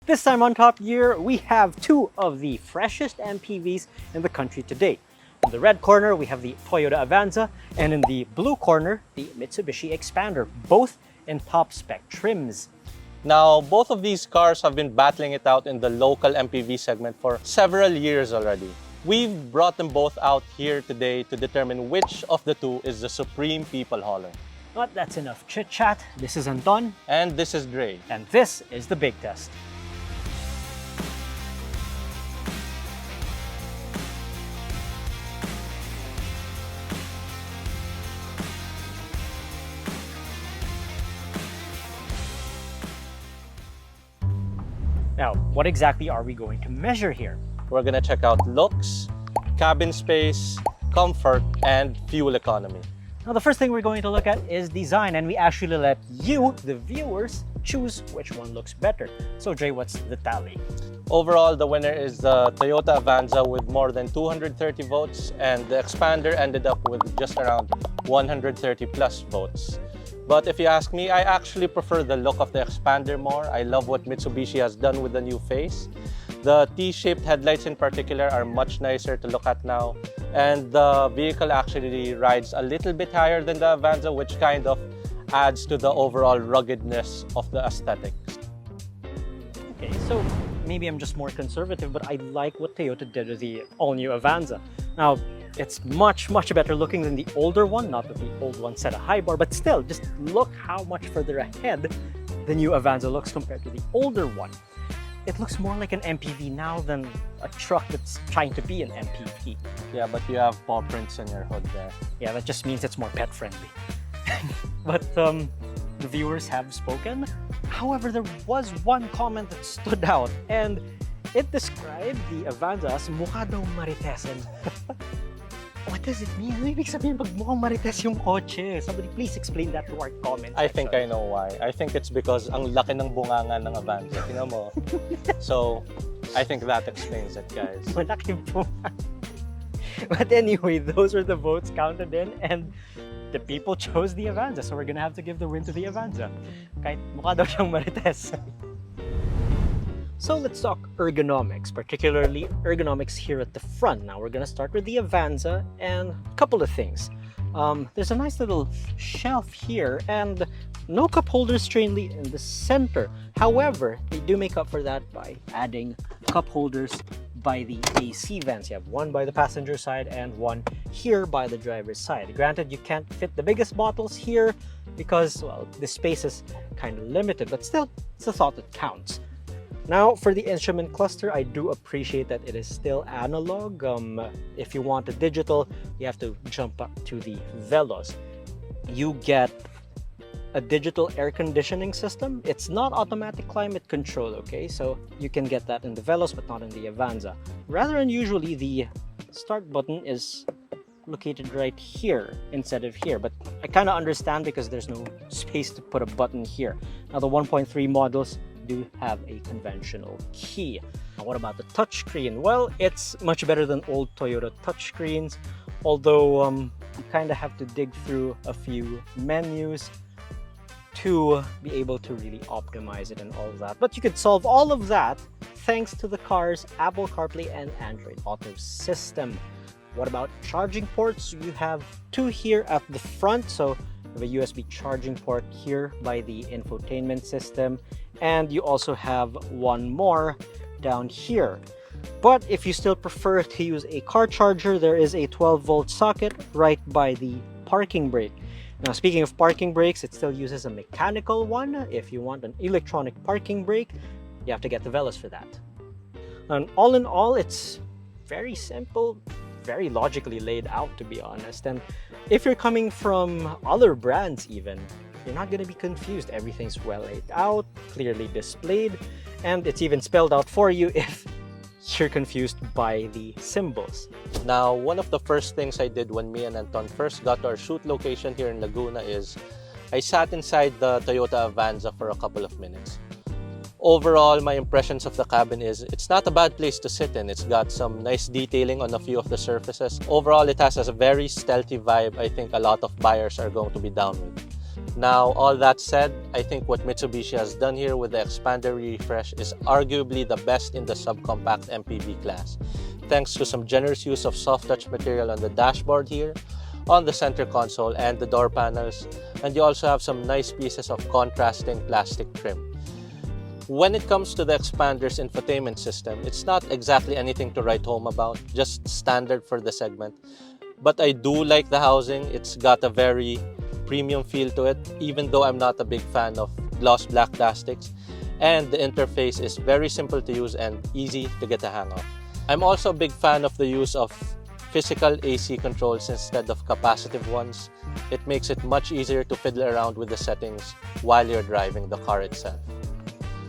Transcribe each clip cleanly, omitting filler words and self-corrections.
This time on Top Gear, we have two of the freshest MPVs in the country today. In the red corner, we have the Toyota Avanza, and in the blue corner, the Mitsubishi Xpander, both in top spec trims. Now, both of these cars have been battling it out in the local MPV segment for several years already. We've brought them both out here today to determine which of the two is the supreme people hauler. But that's enough chit-chat. This is Anton. And this is Dre. And this is the big test. Now, what exactly are we going to measure here? We're gonna check out looks, cabin space, comfort, and fuel economy. Now, the first thing we're going to look at is design, and we actually let you, the viewers, choose which one looks better. So, Dre, what's the tally? Overall, the winner is the Toyota Avanza with more than 230 votes, and the Xpander ended up with just around 130 plus votes. But if you ask me, I actually prefer the look of the Xpander more. I love what Mitsubishi has done with the new face. The T-shaped headlights in particular are much nicer to look at now. And the vehicle actually rides a little bit higher than the Avanza, which kind of adds to the overall ruggedness of the aesthetics. Okay, so maybe I'm just more conservative, but I like what Toyota did with the all-new Avanza. Now, it's much better looking than the older one. Not that the old one set a high bar, but still, just look how much further ahead the new Avanza looks compared to the older one. It looks more like an MPV now than a truck that's trying to be an MPV. Yeah, but you have paw prints in your hood there. Yeah, that just means it's more pet-friendly. But the viewers have spoken. However, there was one comment that stood out, and it described the Avanza as mukha daw maritesan. What does it mean? Ano ibig sabihin pag mukhang marites yung kotse? Somebody please explain that to our comment section. I think I know why. I think it's because ang laki ng bunganga ng Avanza. Tingnan mo. So, I think that explains it, guys. Malaki po. But anyway, those were the votes counted in, and the people chose the Avanza. So we're gonna have to give the win to the Avanza. Kahit mukha daw siyang marites. So let's talk ergonomics, particularly ergonomics here at the front. Now we're gonna start with the Avanza and a couple of things. There's a nice little shelf here and no cup holders strangely in the center. However, they do make up for that by adding cup holders by the AC vents. You have one by the passenger side and one here by the driver's side. Granted, you can't fit the biggest bottles here because, well, the space is kind of limited, but still, it's a thought that counts. Now, for the instrument cluster, I do appreciate that it is still analog. If you want a digital, you have to jump up to the Velos. You get a digital air conditioning system. It's not automatic climate control, okay? So you can get that in the Velos, but not in the Avanza. Rather unusually, the start button is located right here instead of here, but I kind of understand because there's no space to put a button here. Now, the 1.3 models do have a conventional key. Now, what about the touchscreen? Well, it's much better than old Toyota touchscreens, although you kind of have to dig through a few menus to be able to really optimize it and all of that. But you could solve all of that thanks to the car's Apple CarPlay and Android Auto system. What about charging ports? You have two here at the front, so you have a USB charging port here by the infotainment system, and you also have one more down here. But if you still prefer to use a car charger, there is a 12-volt socket right by the parking brake. Now, speaking of parking brakes, it still uses a mechanical one. If you want an electronic parking brake, you have to get the Velos for that. And all in all, it's very simple, very logically laid out, to be honest. And if you're coming from other brands even, you're not going to be confused. Everything's well laid out, clearly displayed, and it's even spelled out for you if you're confused by the symbols. Now, one of the first things I did when me and Anton first got to our shoot location here in Laguna is I sat inside the Toyota Avanza for a couple of minutes. Overall, my impressions of the cabin is it's not a bad place to sit in. It's got some nice detailing on a few of the surfaces. Overall, it has a very stealthy vibe I think a lot of buyers are going to be down with. Now, all that said, I think what Mitsubishi has done here with the Xpander refresh is arguably the best in the subcompact MPV class, thanks to some generous use of soft touch material on the dashboard here, on the center console and the door panels, and you also have some nice pieces of contrasting plastic trim. When it comes to the Xpander's infotainment system, it's not exactly anything to write home about, just standard for the segment. But I do like the housing. It's got a very premium feel to it, even though I'm not a big fan of gloss black plastics. And the interface is very simple to use and easy to get a hang of. I'm also a big fan of the use of physical AC controls instead of capacitive ones. It makes it much easier to fiddle around with the settings while you're driving the car itself.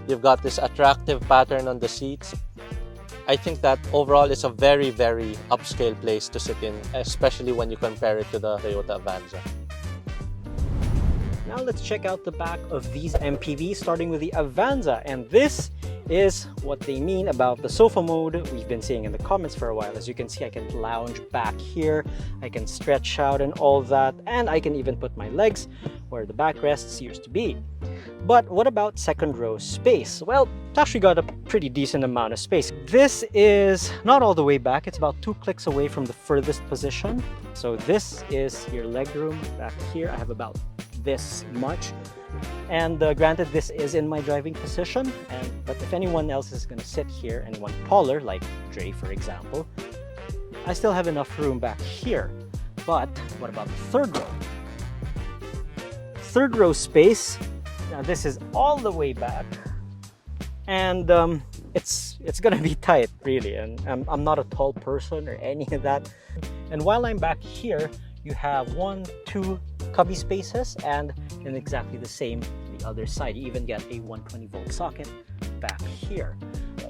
You've got this attractive pattern on the seats. I think that overall it's a very, very upscale place to sit in, especially when you compare it to the Toyota Avanza. Now let's check out the back of these MPVs, starting with the Avanza. And this is what they mean about the sofa mode we've been seeing in the comments for a while. As you can see, I can lounge back here, I can stretch out and all that, and I can even put my legs where the backrests used to be. But what about second row space? Well, it's actually got a pretty decent amount of space. This is not all the way back, it's about 2 clicks away from the furthest position. So this is your legroom back here. I have about this much. And granted, this is in my driving position, but if anyone else is going to sit here, anyone taller, like Dre for example, I still have enough room back here. But what about the third row? Third row space. Now this is all the way back, and it's gonna be tight, really. And I'm not a tall person or any of that. And while I'm back here, you have 1, 2 cubby spaces, and in exactly the same the other side. You even get a 120-volt socket back here.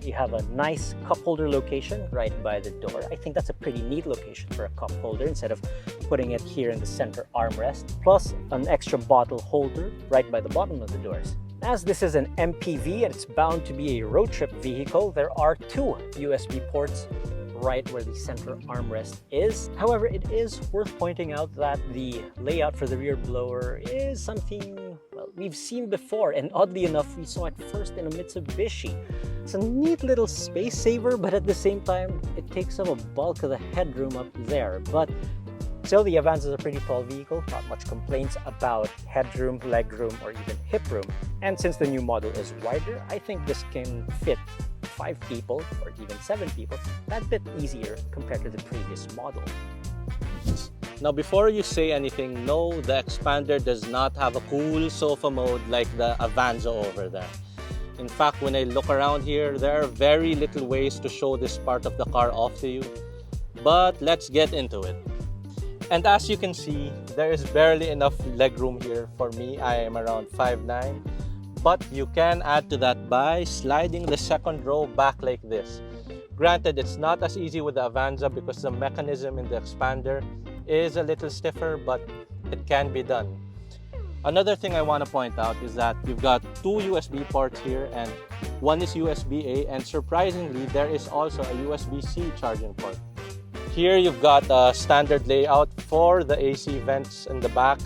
You have a nice cup holder location right by the door. I think that's a pretty neat location for a cup holder instead of putting it here in the center armrest, plus an extra bottle holder right by the bottom of the doors. As this is an MPV and it's bound to be a road trip vehicle, there are 2 USB ports right where the center armrest is. However, it is worth pointing out that the layout for the rear blower is something, well, we've seen before, and oddly enough, we saw it first in a Mitsubishi. It's a neat little space saver, but at the same time, it takes up a bulk of the headroom up there. But still, the Avanza is a pretty tall vehicle, not much complaints about headroom, legroom, or even hip room. And since the new model is wider, I think this can fit 5 people or even 7 people that bit easier compared to the previous model. Now, before you say anything, no, the Xpander does not have a cool sofa mode like the Avanza over there. In fact, when I look around here, there are very little ways to show this part of the car off to you. But let's get into it. And as you can see, there is barely enough legroom here for me. I am around 5'9". But you can add to that by sliding the second row back like this. Granted, it's not as easy with the Avanza because the mechanism in the Xpander is a little stiffer, but it can be done. Another thing I want to point out is that you've got 2 USB ports here, and one is USB-A, and surprisingly, there is also a USB-C charging port. Here you've got a standard layout for the AC vents in the back,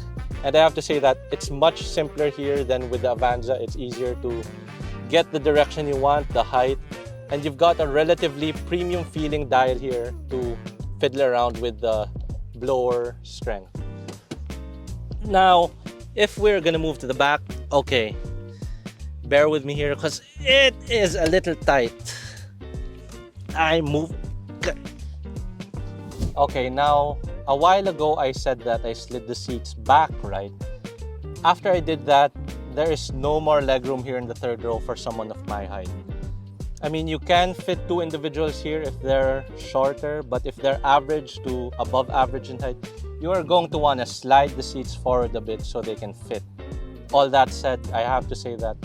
and I have to say that it's much simpler here than with the Avanza. It's easier to get the direction you want, the height, and you've got a relatively premium feeling dial here to fiddle around with the blower strength. Now, if we're gonna move to the back, okay, bear with me here because it is a little tight. I move. Okay, now, a while ago I said that I slid the seats back, right? After I did that, there is no more legroom here in the third row for someone of my height. I mean, you can fit 2 individuals here if they're shorter, but if they're average to above average in height, you are going to want to slide the seats forward a bit so they can fit. All that said, I have to say that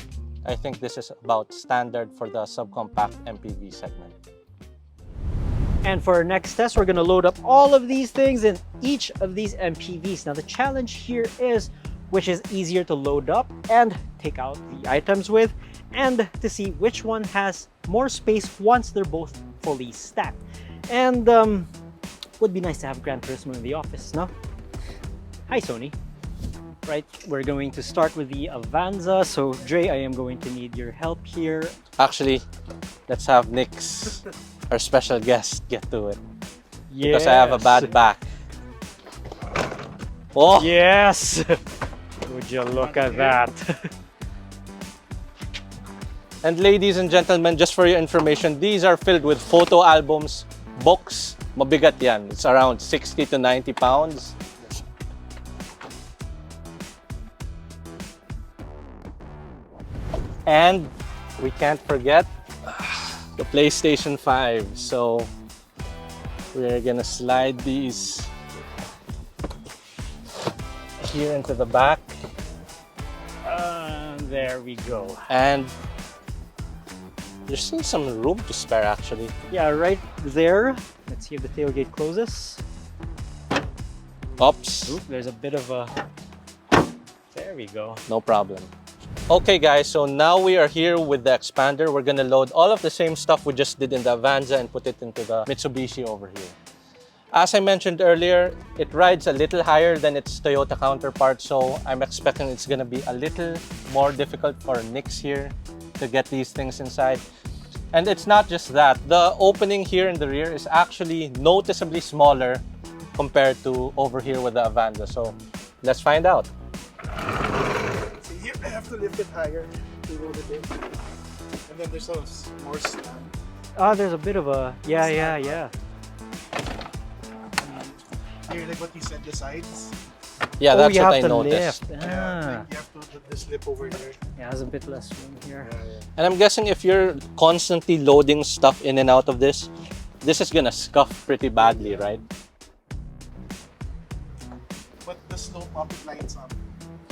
I think this is about standard for the subcompact MPV segment. And for our next test, we're going to load up all of these things in each of these MPVs. Now the challenge here is which is easier to load up and take out the items with, and to see which one has more space once they're both fully stacked. And would be nice to have Gran Turismo in the office, no? Hi, Sony. Right, we're going to start with the Avanza. So Dre, I am going to need your help here. Actually, let's have Nick's, our special guest, get to it. Yes. Because I have a bad back. Oh! Yes! Would you look at that? And ladies and gentlemen, just for your information, these are filled with photo albums, books. Mabigat yan. It's around 60 to 90 pounds. And we can't forget the PlayStation 5. So we're gonna slide these here into the back. There we go. And there's still some room to spare actually. Yeah, right there. Let's see if the tailgate closes. Oops. Oop, there's a bit of a... There we go. No problem. Okay guys, so now we are here with the Xpander. We're gonna load all of the same stuff we just did in the Avanza and put it into the Mitsubishi over here. As I mentioned earlier, it rides a little higher than its Toyota counterpart, so I'm expecting it's gonna be a little more difficult for Nix here to get these things inside. And it's not just that. The opening here in the rear is actually noticeably smaller compared to over here with the Avanza. So let's find out. So here I have to lift it higher to roll it in. And then there's a more slant. Ah, there's a bit of a... Yeah. Here, like what you said, the sides. Yeah, Oh, that's you what have I to noticed. lift. Yeah, Ah. like you have to put the slip over there. Yeah, there's a bit less room here. And I'm guessing if you're constantly loading stuff in and out of this is gonna scuff pretty badly, right? But the slope up, it lines up.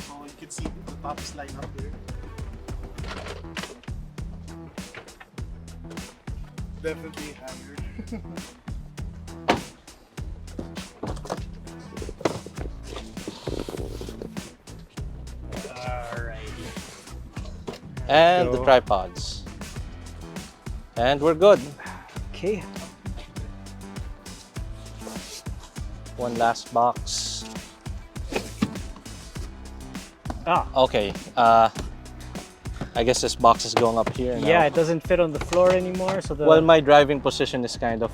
So you can see the top is lined up there. Definitely higher. Alrighty. And the go. tripods. And we're good. Okay. One last box. Ah. Okay, I guess this box is going up here now. Yeah, it doesn't fit on the floor anymore, so the... Well, my driving position is kind of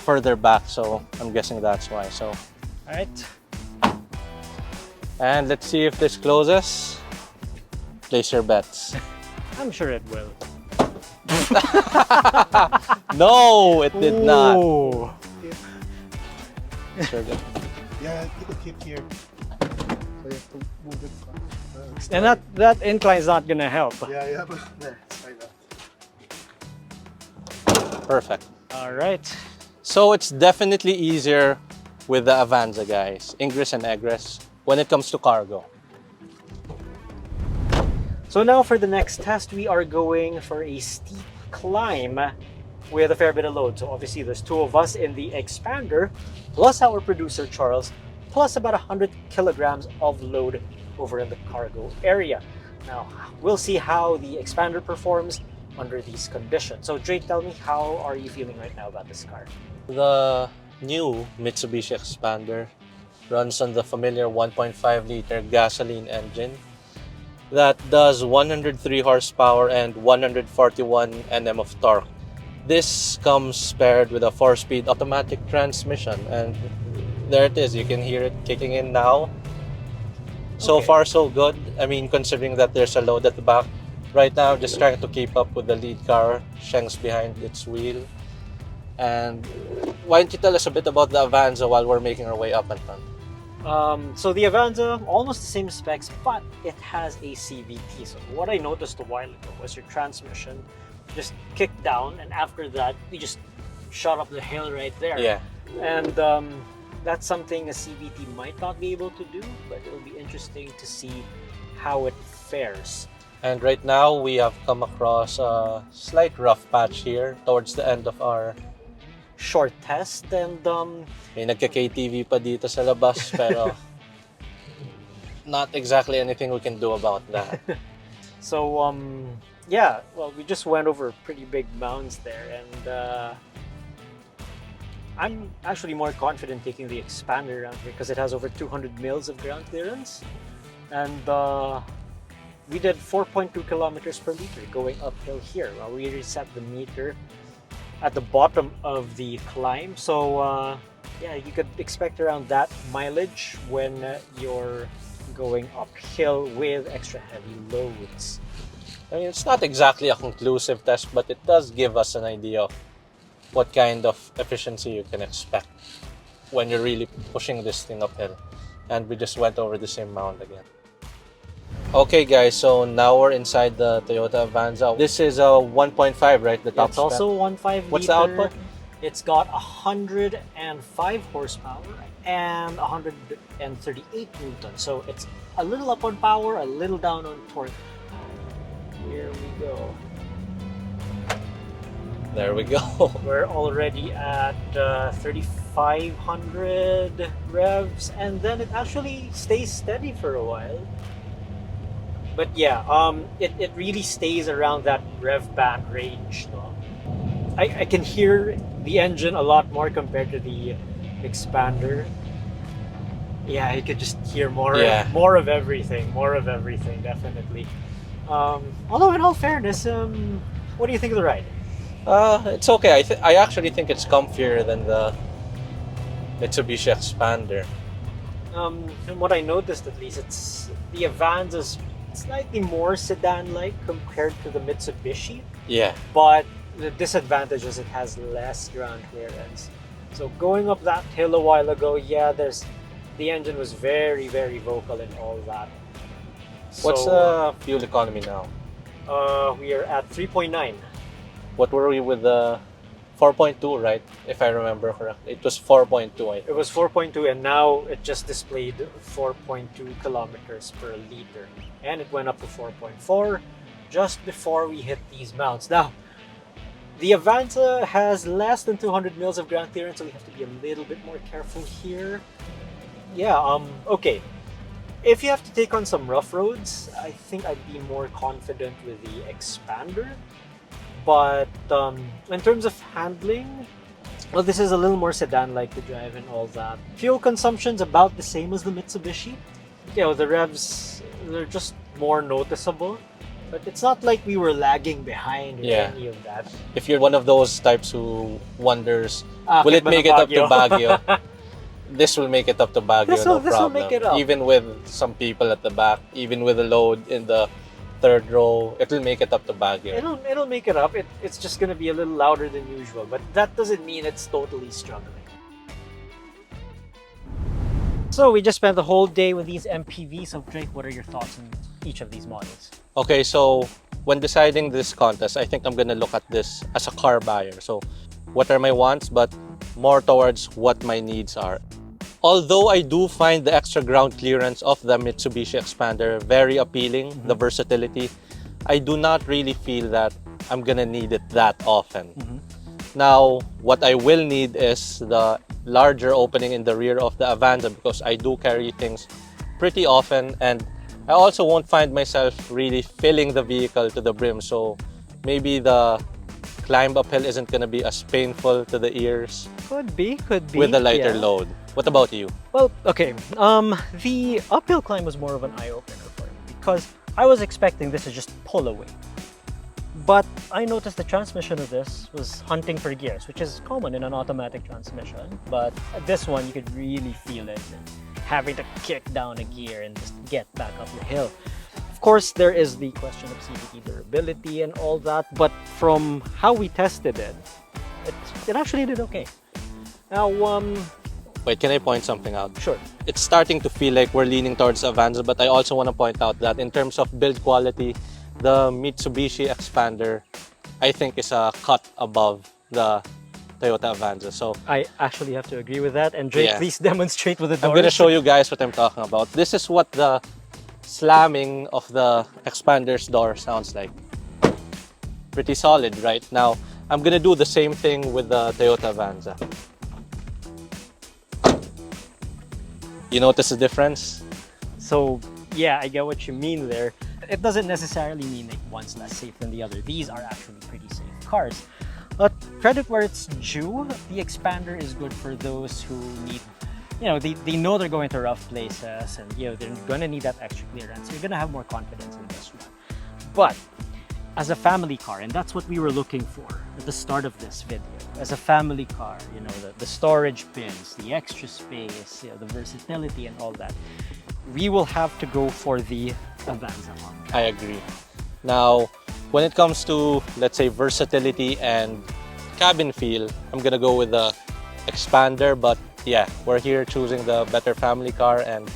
further back, so I'm guessing that's why. So, Alright. and let's see if this closes. Place your bets. I'm sure it will. No, it did not. Ooh. Sure did. Yeah, it hit here. So you have to move it. And that incline is not gonna help. Yeah, but there, it's like that. Perfect. Alright. So it's definitely easier with the Avanza, guys. Ingress and egress when it comes to cargo. So now for the next test, we are going for a steep climb with a fair bit of load. So obviously there's two of us in the Xpander, plus our producer Charles, plus about 100 kilograms of load over in the cargo area. Now, we'll see how the Xpander performs under these conditions. So Dre, tell me, how are you feeling right now about this car? The new Mitsubishi Xpander runs on the familiar 1.5 liter gasoline engine that does 103 horsepower and 141 Nm of torque. This comes paired with a 4-speed automatic transmission, and there it is. You can hear it kicking in now. So Okay. far, so good. I mean, considering that there's a load at the back. Right now, just trying to keep up with the lead car. Sheng's behind its wheel. And why don't you tell us a bit about the Avanza while we're making our way up and front? So the Avanza, almost the same specs, but it has a CVT. So what I noticed a while ago was your transmission just kicked down, and after that, you just shot up the hill right there. Yeah. And that's something a CVT might not be able to do, but it'll be interesting to see how it fares. And right now, we have come across a slight rough patch here towards the end of our... Short test, and May nagka-KTV pa dito sa labas, pero not exactly anything we can do about that. so yeah, well, we just went over pretty big mounds there, and I'm actually more confident taking the Xpander around here because it has over 200 mils of ground clearance, and we did 4.2 kilometers per liter going uphill here. Well, we reset the meter at the bottom of the climb, so yeah, you could expect around that mileage when you're going uphill with extra heavy loads. I mean, it's not exactly a conclusive test, but it does give us an idea of what kind of efficiency you can expect when you're really pushing this thing uphill. And we just went over the same mound again. Okay guys, so now we're inside the Toyota Avanza. This is a 1.5, right? The top It's also 1.5 What's the liter. output? It's got 105 horsepower and 138 newtons. So it's a little up on power, a little down on torque. Here we go. There we go. We're already at 3,500 revs, and then it actually stays steady for a while. But yeah, it really stays around that rev band range. No? I can hear the engine a lot more compared to the Xpander. Yeah, you could just hear more of everything, definitely. Although in all fairness, what do you think of the ride? It's okay. I actually think it's comfier than the Mitsubishi Xpander. From what I noticed, at least, it's the Avanza's slightly more sedan-like compared to the Mitsubishi. Yeah. But the disadvantage is it has less ground clearance. So going up that hill a while ago, yeah, the engine was very, very vocal and all that. What's the fuel economy now? We are at 3.9. What were we with the 4.2, right? If I remember correctly. It was 4.2, I think. It was 4.2, and now it just displayed 4.2 kilometers per liter. And it went up to 4.4 just before we hit these mounts. Now, the Avanza has less than 200 mils of ground clearance, so we have to be a little bit more careful here. Yeah, okay. If you have to take on some rough roads, I think I'd be more confident with the Xpander. But in terms of handling, well, this is a little more sedan-like to drive and all that. Fuel consumption's about the same as the Mitsubishi. You know, the revs, they're just more noticeable. But it's not like we were lagging behind or any of that. If you're one of those types who wonders, will it make it up to Baguio? This will make it up to Baguio, this no will problem. make it up. Even with some people at the back, even with a load in the third row, it will make it up to Baguio. It'll make it up. It's just gonna be a little louder than usual, but that doesn't mean it's totally struggling. So we just spent the whole day with these MPVs. So Drake, what are your thoughts on each of these models? Okay, so when deciding this contest, I think I'm gonna look at this as a car buyer. So what are my wants, but more towards what my needs are. Although I do find the extra ground clearance of the Mitsubishi Xpander very appealing, the versatility, I do not really feel that I'm gonna need it that often. Now, what I will need is the larger opening in the rear of the Avanza because I do carry things pretty often, and I also won't find myself really filling the vehicle to the brim, so maybe the climb uphill isn't gonna be as painful to the ears. Could be. With a lighter load. What about you? Well, okay. The uphill climb was more of an eye-opener for me because I was expecting this to just pull away. But I noticed the transmission of this was hunting for gears, which is common in an automatic transmission. But this one, you could really feel it, having to kick down a gear and just get back up the hill. Of course, there is the question of CVT durability and all that, but from how we tested it, it actually did okay. Now, wait, can I point something out? Sure. It's starting to feel like we're leaning towards Avanza, but I also want to point out that in terms of build quality, the Mitsubishi Xpander, I think, is a cut above the Toyota Avanza. So I actually have to agree with that. And Drake, please demonstrate with the doors. I'm going to show you guys what I'm talking about. This is what the slamming of the Xpander's door sounds like. Pretty solid, right? Now, I'm going to do the same thing with the Toyota Avanza. You notice the difference? So, yeah, I get what you mean there. It doesn't necessarily mean that one's less safe than the other. These are actually pretty safe cars. Credit where it's due, the Xpander is good for those who need, they know they're going to rough places and, they're going to need that extra clearance. You're going to have more confidence in this one. But as a family car, and that's what we were looking for at the start of this video, as a family car, the storage bins, the extra space, the versatility and all that, we will have to go for the Avanza one. I agree. Now, when it comes to, let's say, versatility and cabin feel, I'm gonna go with the Xpander, but yeah, we're here choosing the better family car, and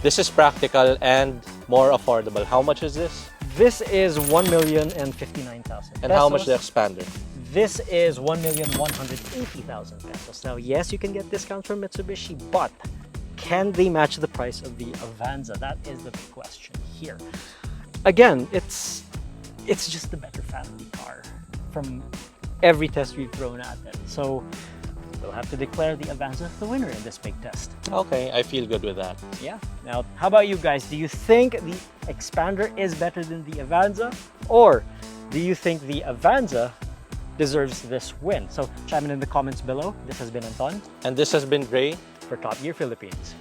this is practical and more affordable. How much is this? This is 1,059,000. And how much the Xpander? This is 1,180,000 pesos. Now, yes, you can get discounts from Mitsubishi, but can they match the price of the Avanza? That is the big question here. Again, it's just the better family car from every test we've thrown at it. So we'll have to declare the Avanza the winner in this big test. Okay, I feel good with that. Yeah. Now, how about you guys? Do you think the Xpander is better than the Avanza? Or do you think the Avanza deserves this win? So chime in the comments below. This has been Anton. And this has been Gray for Top Gear Philippines.